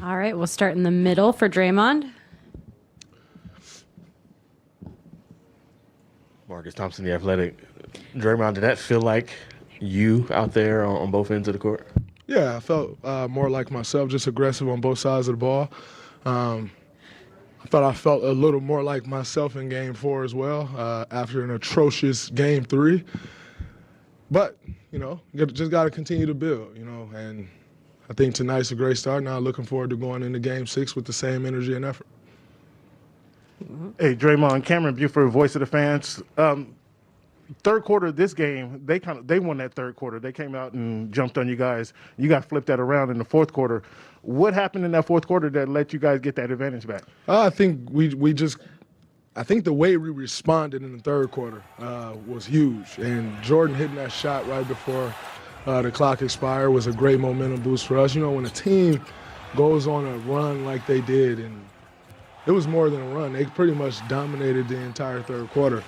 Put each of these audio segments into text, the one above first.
All right, we'll start in the middle for Draymond. Marcus Thompson, the Athletic. Draymond, did that feel like you out there on both ends of the court? Yeah, I felt more like myself, just aggressive on both sides of the ball. I thought I felt a little more like myself in Game 4 as well after an atrocious Game 3. But, just got to continue to build, and I think tonight's a great start. Now looking forward to going into Game 6 with the same energy and effort. Hey, Draymond, Cameron Buford, voice of the fans. Third quarter of this game, they won that third quarter. They came out and jumped on you guys. You guys flipped that around in the fourth quarter. What happened in that fourth quarter that let you guys get that advantage back? I think I think the way we responded in the third quarter was huge. And Jordan hitting that shot right before the clock expired was a great momentum boost for us. When a team goes on a run like they did, and it was more than a run, they pretty much dominated the entire third quarter.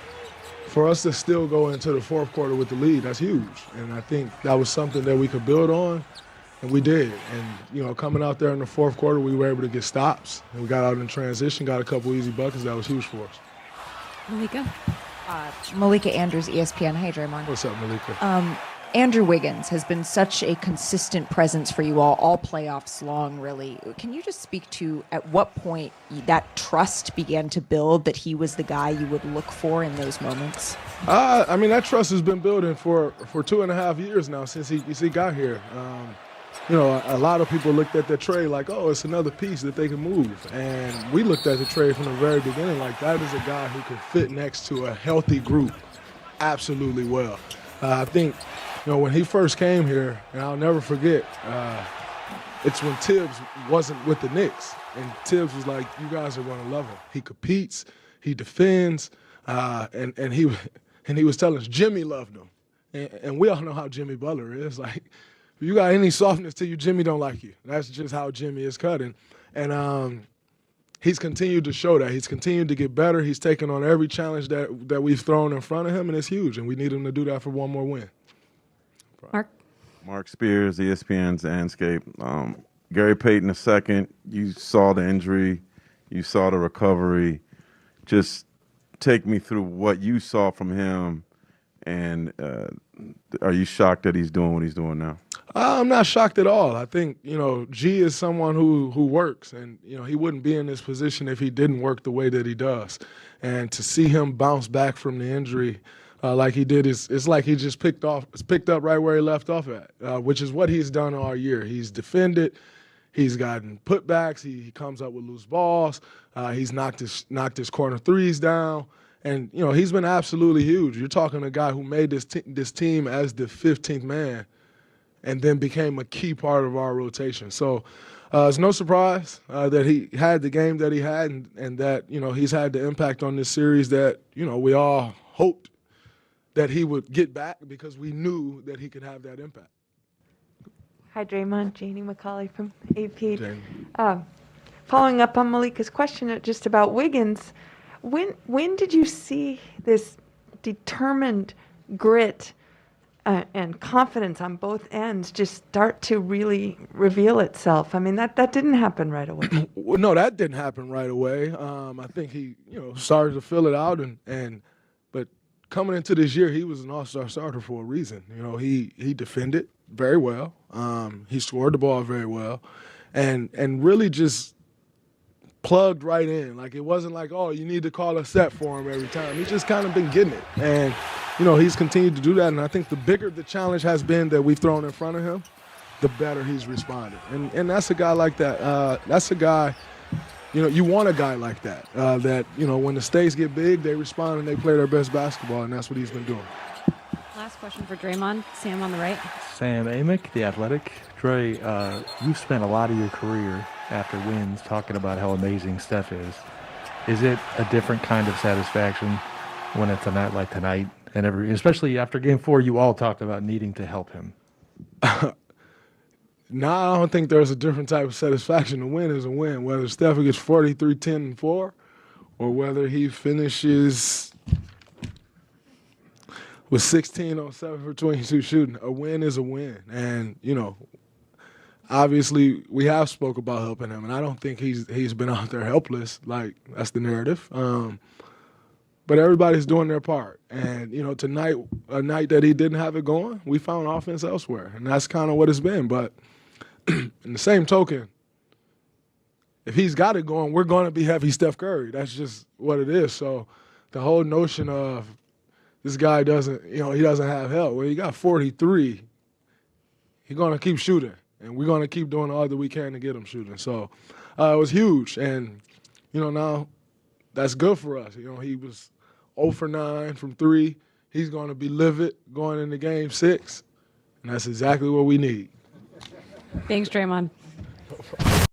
For us to still go into the fourth quarter with the lead, that's huge. And I think that was something that we could build on, and we did. And, coming out there in the fourth quarter, we were able to get stops. And we got out in transition, got a couple easy buckets. That was huge for us. Malika. Malika Andrews, ESPN. Hey, Draymond. What's up, Malika? Andrew Wiggins has been such a consistent presence for you all playoffs long, really. Can you just speak to at what point that trust began to build that he was the guy you would look for in those moments? That trust has been building for 2.5 years now since he got here. A lot of people looked at the trade like, oh, it's another piece that they can move. And we looked at the trade from the very beginning like that is a guy who can fit next to a healthy group absolutely well. I think, when he first came here, and I'll never forget, it's when Tibbs wasn't with the Knicks. And Tibbs was like, you guys are going to love him. He competes, he defends, and he was telling us Jimmy loved him. And we all know how Jimmy Butler is. Like, if you got any softness to you, Jimmy don't like you. That's just how Jimmy is cutting. And he's continued to show that. He's continued to get better. He's taken on every challenge that we've thrown in front of him, and it's huge. And we need him to do that for one more win. Mark Spears, ESPN's Anscape. Gary Payton II, you saw the injury, you saw the recovery. Just take me through what you saw from him, and are you shocked that he's doing what he's doing now? I'm not shocked at all. I think, G is someone who works, and, he wouldn't be in this position if he didn't work the way that he does. And to see him bounce back from the injury like he did, it's like he just picked up right where he left off at, which is what he's done all year. He's defended. He's gotten putbacks. He comes up with loose balls. He's knocked his corner threes down. And, he's been absolutely huge. You're talking a guy who made this team as the 15th man and then became a key part of our rotation. So it's no surprise that he had the game that he had and that, he's had the impact on this series that, we all hoped that he would get back because we knew that he could have that impact. Hi, Draymond. Janie McCauley from AP. Following up on Malika's question just about Wiggins, when did you see this determined grit and confidence on both ends just start to really reveal itself? I mean, that didn't happen right away. Well, no, that didn't happen right away. I think he, started to fill it out, but coming into this year, he was an all-star starter for a reason. He defended very well. He scored the ball very well, and really just plugged right in. Like, it wasn't like, oh, you need to call a set for him every time. He's just kind of been getting it. And, he's continued to do that. And I think the bigger the challenge has been that we've thrown in front of him, the better he's responded. And that's a guy like that. That's a guy, you want a guy like that, that, when the stakes get big, they respond and they play their best basketball, and that's what he's been doing. Last question for Draymond. Sam on the right. Sam Amick, The Athletic. Dre, you've spent a lot of your career after wins talking about how amazing Steph is. Is it a different kind of satisfaction when it's a night like tonight? And especially after Game 4, you all talked about needing to help him. No, I don't think there's a different type of satisfaction. A win is a win, whether Steph gets 43, 10, and 4, or whether he finishes with 16 on 7 for 22 shooting. A win is a win. And, obviously we have spoke about helping him, and I don't think he's been out there helpless. Like, that's the narrative. But everybody's doing their part. And, tonight, a night that he didn't have it going, we found offense elsewhere. And that's kind of what it's been. But in the same token, if he's got it going, we're going to be heavy Steph Curry. That's just what it is. So the whole notion of this guy doesn't, he doesn't have help. Well, he got 43. He's going to keep shooting. And we're going to keep doing all that we can to get him shooting. So it was huge. And, now that's good for us. He was 0 for 9 from 3. He's going to be livid going into Game 6, and that's exactly what we need. Thanks, Draymond.